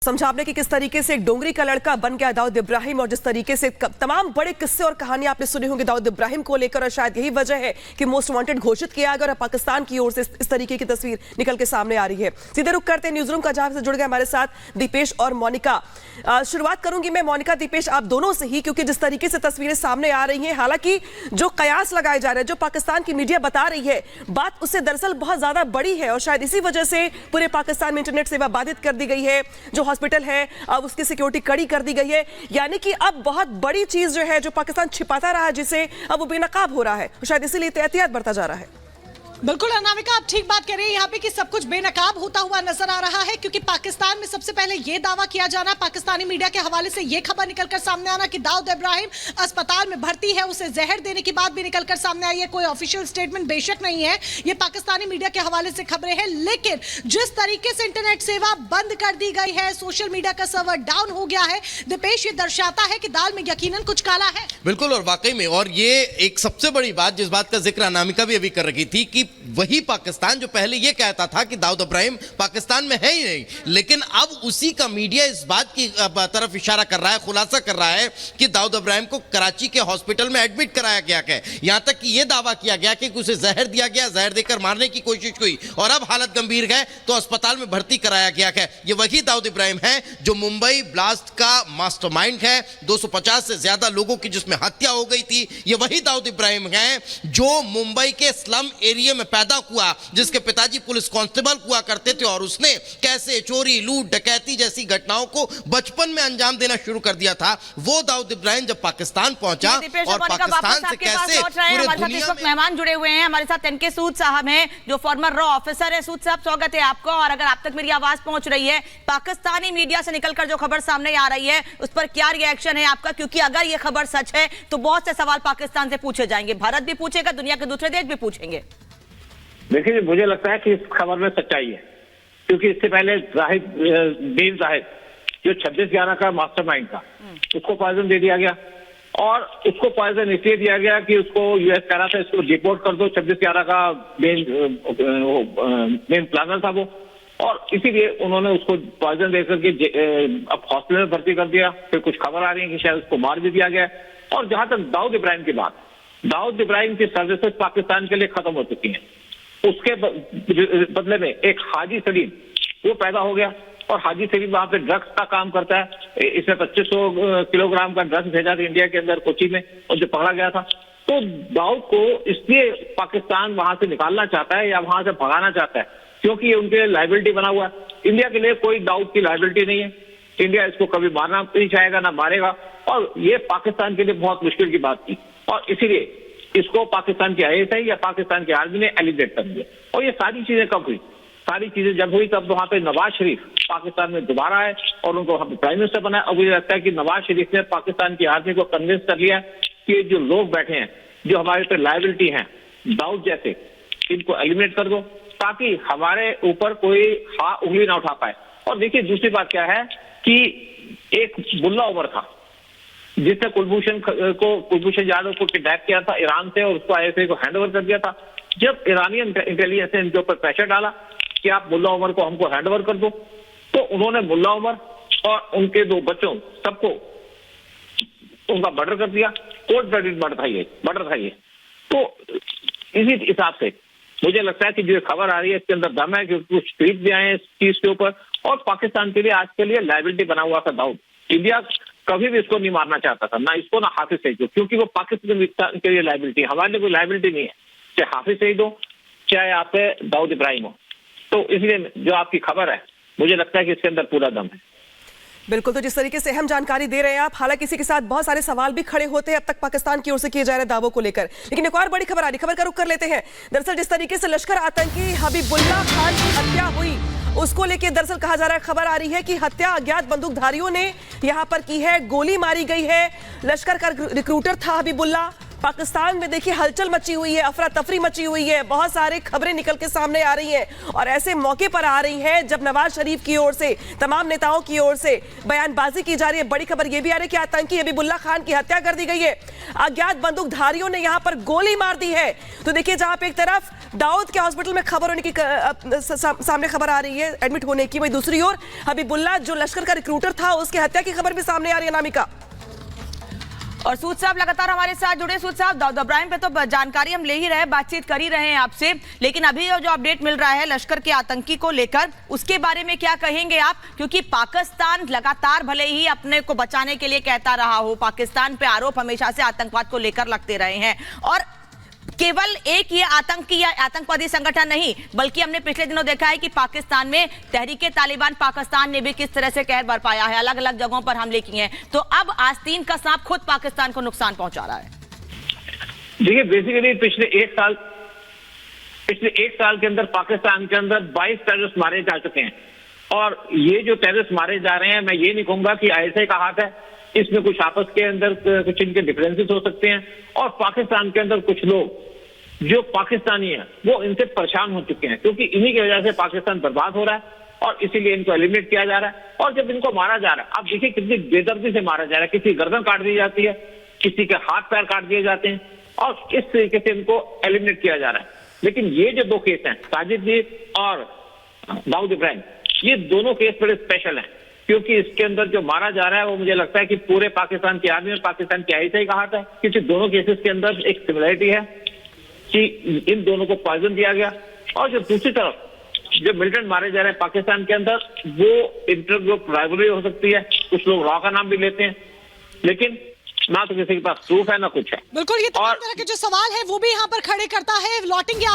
समझाने की किस तरीके से एक डोंगरी का लड़का बन गया दाऊद इब्राहिम और जिस तरीके से तमाम बड़े किस्से और कहानियां आपने सुनी होंगी दाऊद इब्राहिम को लेकर और शायद यही वजह है कि मोस्ट वांटेड घोषित किया गया और पाकिस्तान की ओर से इस तरीके की तस्वीर निकल के सामने आ रही है। सीधे रुक करते हैं न्यूज रूम का, जहां से जुड़ गए हमारे साथ दीपेश और मोनिका। शुरुआत करूंगी मैं मोनिका दीपेश आप दोनों से ही, क्योंकि जिस तरीके से तस्वीरें सामने आ रही हैं, हालांकि जो कयास लगाए जा रहे हैं, जो पाकिस्तान की मीडिया बता रही है, बात उससे दरअसल बहुत ज्यादा बड़ी है और शायद इसी वजह से पूरे पाकिस्तान में इंटरनेट सेवा बाधित कर दी गई है। जो हॉस्पिटल है अब उसकी सिक्योरिटी कड़ी कर दी गई है, यानी कि अब बहुत बड़ी चीज जो है जो पाकिस्तान छिपाता रहा, जिसे अब वो बेनकाब हो रहा है, शायद इसीलिए एहतियात बरता जा रहा है। बिल्कुल अनामिका, आप ठीक बात कर रही हैं यहाँ पे कि सब कुछ बेनकाब होता हुआ नजर आ रहा है, क्योंकि पाकिस्तान में सबसे पहले ये दावा किया जाना, पाकिस्तानी मीडिया के हवाले से ये खबर निकलकर सामने आना कि दाऊद इब्राहिम अस्पताल में भर्ती है, उसे जहर देने की बात भी निकलकर सामने आई है। कोई ऑफिशियल स्टेटमेंट बेशक नहीं है, ये पाकिस्तानी मीडिया के हवाले से खबरें हैं, लेकिन जिस तरीके से इंटरनेट सेवा बंद कर दी गई है, सोशल मीडिया का सर्वर डाउन हो गया है, दीपेश ये दर्शाता है कि दाल में यकीनन कुछ काला है। बिल्कुल, और वाकई में, और ये एक सबसे बड़ी बात जिस बात का जिक्र अनामिका भी अभी कर रही थी कि वही पाकिस्तान जो पहले ये कहता था कि दाऊद इब्राहिम पाकिस्तान में है ही नहीं, लेकिन अब उसी का मीडिया इस बात की तरफ इशारा कर रहा है, खुलासा कर रहा है कि दाऊद इब्राहिम को कराची के हॉस्पिटल में एडमिट कराया गया है। यहां तक कि यह दावा किया गया कि उसे जहर दिया गया, जहर देकर मारने की कोशिश हुई और अब हालत गंभीर है तो अस्पताल में भर्ती कराया गया है। यह वही दाऊद इब्राहिम है जो मुंबई ब्लास्ट का मास्टरमाइंड है, 250 से ज्यादा लोगों की जिसमें हत्या हो गई थी। यह वही दाऊद इब्राहिम है जो मुंबई के स्लम एरिया में पैदा हुआ, जिसके पिताजी पुलिस कांस्टेबल हुआ करते थे और उसने कैसे चोरी, लूट, डकैती जैसी घटनाओं को बचपन में अंजाम देना शुरू कर दिया था। वो दाऊद इब्राहिम जब पाकिस्तान पहुंचा और पाकिस्तान से कैसे पूरे दुनिया में मेहमान जुड़े हुए हैं हमारे साथ एनके सूद साहब हैं जो फॉर्मर रॉ ऑफिसर है। सूद साहब स्वागत है आपको। और अगर आप तक मेरी आवाज पहुंच रही है, पाकिस्तानी मीडिया से निकलकर जो खबर सामने आ रही है उस पर क्या रिएक्शन है आपका? क्योंकि अगर ये खबर सच है तो बहुत से सवाल पाकिस्तान से पूछे जाएंगे, भारत भी पूछेगा, दुनिया के दूसरे देश भी पूछेंगे। देखिए, मुझे लगता है कि इस खबर में सच्चाई है, क्योंकि इससे पहले जाहिद जो 26/11 का मास्टरमाइंड था, उसको पॉइजन दे दिया गया और उसको पॉइजन इसलिए दिया गया कि उसको यूएस कह रहा था इसको डिपोर्ट कर दो, 26/11 का मेन प्लानर था वो, और इसीलिए उन्होंने उसको पॉइजन देकर के अब हॉस्पिटल में भर्ती कर दिया। फिर कुछ खबर आ रही है कि शायद उसको मार भी दिया गया। और जहां तक दाऊद इब्राहिम की बात, दाऊद इब्राहिम की सर्विसेज पाकिस्तान के लिए खत्म हो चुकी हैं। उसके बदले में एक हाजी सलीम वो पैदा हो गया और हाजी सलीम वहां पे ड्रग्स का काम करता है। इसमें 2500 किलोग्राम का ड्रग्स भेजा था इंडिया के अंदर, कोची में, और जो पकड़ा गया था। तो दाऊद को इसलिए पाकिस्तान वहां से निकालना चाहता है या वहां से भगाना चाहता है क्योंकि ये उनके लिए लाइबिलिटी बना हुआ है। इंडिया के लिए कोई दाऊद की लाइबिलिटी नहीं है। इंडिया इसको कभी मारना नहीं चाहेगा, ना मारेगा, और ये पाकिस्तान के लिए बहुत मुश्किल की बात थी। और इसीलिए इसको पाकिस्तान की आईएसआई या पाकिस्तान की आर्मी ने एलिगेट कर दिया। और ये सारी चीजें कब हुई? सारी चीजें जब हुई तब वहां पे नवाज शरीफ पाकिस्तान में दोबारा आए और उनको प्राइम मिनिस्टर बनाया। और मुझे लगता है कि नवाज शरीफ ने पाकिस्तान की आर्मी को कन्विंस कर लिया कि जो लोग बैठे हैं, जो हमारे पे लायबिलिटी हैं, दाऊद जैसे, इनको एलिमिनेट कर दो ताकि हमारे ऊपर कोई उंगली ना उठा पाए। और देखिए, दूसरी बात क्या है कि एक मुल्ला उमर था जिसने कुलभूषण यादव को किडनैप किया था ईरान से और उसको आईएसआई को हैंड ओवर कर दिया था। जब ईरानियन इंटेलिजेंस ने इनके ऊपर प्रेशर डाला कि आप मुल्ला उमर को हमको हैंड ओवर कर दो, तो उन्होंने मुल्ला उमर और उनके 2 बच्चों सबको उनका मर्डर कर दिया। कोर्ट ब्लडेड मर्डर था ये। तो इसी हिसाब से मुझे लगता है कि जो खबर आ रही है इसके अंदर दम है, क्योंकि कुछ ट्वीट भी आए हैं इस चीज के ऊपर। और पाकिस्तान के लिए आज के लिए लायबिलिटी बना हुआ था दाऊद। इंडिया कभी भी इसको नहीं मारना चाहता था, ना इसको ना हाफिज सईद, क्योंकि वो पाकिस्तान के लिए लायबिलिटी, हमारे लिए कोई लायबिलिटी नहीं है, चाहे हाफिज सईद हो चाहे आप दाऊद इब्राहिम हो। तो इसलिए जो आपकी खबर है, मुझे लगता है कि इसके अंदर पूरा दम है। बिल्कुल, तो जिस तरीके से अहम जानकारी दे रहे हैं आप, हालांकि इसी के साथ बहुत सारे सवाल भी खड़े होते हैं अब तक पाकिस्तान की ओर से किए जा रहे दावों को लेकर। लेकिन एक और बड़ी खबर आ रही, खबर का रुख कर लेते हैं। दरअसल जिस तरीके से लश्कर आतंकी हबीबुल्लाह खान की हत्या हुई, उसको लेकर दरअसल कहा जा रहा है, खबर आ रही है कि हत्या अज्ञात बंदूकधारियों ने यहां पर की है, गोली मारी गई है। लश्कर का रिक्रूटर था हबीबुल्लाह पाकिस्तान में देखिए हलचल मची हुई है, अफरा तफरी मची हुई है, बहुत सारे खबरें निकल के सामने आ रही हैं और ऐसे मौके पर आ रही हैं जब नवाज शरीफ की ओर से, तमाम नेताओं की ओर से बयानबाजी की जा रही है। बड़ी खबर यह भी आ रही है कि आतंकी हबीबुल्लाह खान की हत्या कर दी गई है, अज्ञात बंदूकधारियों ने यहां पर गोली मार दी है। तो देखिए जहां पे एक तरफ दाऊद के हॉस्पिटल में खबर होने की सामने खबर आ रही है एडमिट होने की, वही दूसरी ओर हबीबुल्लाह जो लश्कर का रिक्रूटर था उसकी हत्या की खबर भी सामने आ रही है अनामिका। और सूद साहब लगातार हमारे साथ जुड़े। सूद साहब, दाऊद इब्राहिम पे तो जानकारी हम ले ही रहे, बातचीत कर ही रहे हैं आपसे, लेकिन अभी जो अपडेट मिल रहा है लश्कर के आतंकी को लेकर, उसके बारे में क्या कहेंगे आप? क्योंकि पाकिस्तान लगातार भले ही अपने को बचाने के लिए कहता रहा हो, पाकिस्तान पे आरोप हमेशा से आतंकवाद को लेकर लगते रहे हैं, और केवल एक ये आतंकी या आतंकवादी संगठन नहीं, बल्कि हमने पिछले दिनों देखा है कि पाकिस्तान में तहरीके तालिबान पाकिस्तान ने भी किस तरह से कहर बरपाया है, अलग अलग जगहों पर हमले किए हैं। तो अब आस्तीन का सांप खुद पाकिस्तान को नुकसान पहुंचा रहा है। देखिए, बेसिकली पिछले एक साल के अंदर पाकिस्तान के अंदर 22 टेररिस्ट मारे जा चुके हैं, और ये जो टेररिस्ट मारे जा रहे हैं, मैं ये नहीं कहूंगा कि आईएसआई का हाथ है इसमें, कुछ आपस के अंदर कुछ इनके डिफरेंसेस हो सकते हैं, और पाकिस्तान के अंदर कुछ लोग जो पाकिस्तानी हैं वो इनसे परेशान हो चुके हैं, क्योंकि इन्हीं की वजह से पाकिस्तान बर्बाद हो रहा है और इसीलिए इनको एलिमिनेट किया जा रहा है। और जब इनको मारा जा रहा है, आप देखिए कितनी बेदर्दी से मारा जा रहा है, किसी गर्दन काट दी जाती है, किसी के हाथ पैर काट दिए जाते हैं, और इस तरीके से इनको एलिमिनेट किया जा रहा है। लेकिन ये जो दो केस हैं, साजिद जी और दाऊद इब्राहिम, ये दोनों केस बड़े स्पेशल हैं, क्योंकि इसके अंदर जो मारा जा रहा है वो मुझे लगता है कि पूरे पाकिस्तान की आर्मी और पाकिस्तान की आईएसआई का हाथ है, क्योंकि दोनों केसेस के अंदर एक सिमिलरिटी है कि इन दोनों को पॉइजन दिया गया। और जो दूसरी तरफ जो मिलिटेंट मारे जा रहे हैं पाकिस्तान के अंदर, वो इंटर ग्रुप राइवलरी हो सकती है, कुछ लोग रॉ का नाम भी लेते हैं, लेकिन ना तो किसी के पास प्रूफ है ना कुछ है। बिल्कुल, ये तमाम तरह के जो सवाल है वो भी यहाँ पर खड़े करता है। लौटेंगे